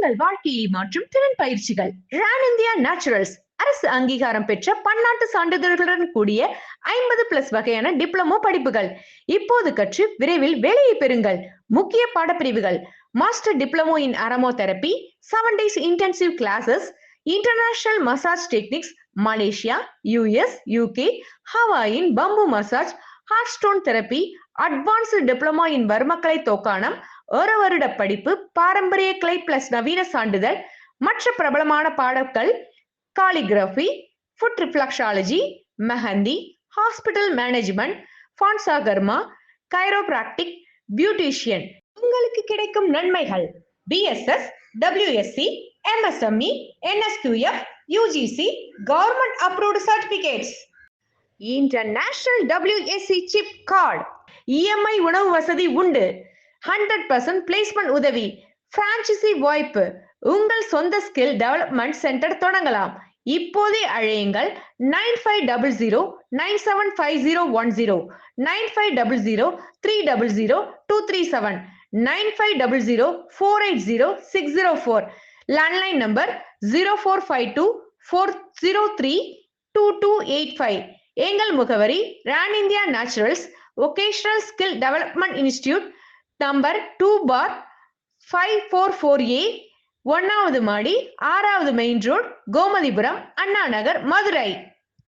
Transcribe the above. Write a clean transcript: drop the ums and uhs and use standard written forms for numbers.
உங்கள் வாழ்க்கையை மாற்றும் திறன் பயிற்சிகள். ரான் இந்தியா நேச்சுரல்ஸ் அரசு அங்கீகாரம் பெற்ற பன்னாட்டு சான்றிதழ்களுடன் கூடிய 50+ வகையான டிப்ளமோ படிப்புகள். இப்போது கற்று விரைவில் வேலையை பெறுங்கள். முக்கிய பாடப்பிரிவுகள்: master diploma in aromatherapy, 7 days intensive classes, international massage techniques, Malaysia, US, UK, ஹவாயின் bamboo massage, hot stone therapy, advanced diploma in வர்மக்கலை தோக்காணம், ஒரு வருட படிப்பு, பாரம்பரிய கிளை பிளஸ் நவீன சான்றிதழ். மற்ற பிரபலமான பாடங்கள்: calligraphy, foot reflexology, mehndi, hospital management, panchakarma, chiropractic, beautician. உங்களுக்கு கிடைக்கும் நன்மைகள்: BSS, WSC, MSME, NSQF, UGC, government approved certificates, international WSC chip card, EMI உணவு வசதி உண்டு, 100% பிளேஸ்மெண்ட் உதவி, பிரான்சைசி வாய்ப்பு. உங்கள் சொந்த ஸ்கில் டெவலப்மெண்ட் சென்டர் தொடங்கலாம். இப்போதே அழையுங்கள் 9500975010, 9500300237, 9500480604. Landline number 0452403285. எங்கள் முகவரி: Ron India naturals, vocational skill development institute, number 2/544A, 1வது மாடி, 6வது மெயின் ரோடு, கோமதிபுரம், அண்ணா நகர், மதுரை.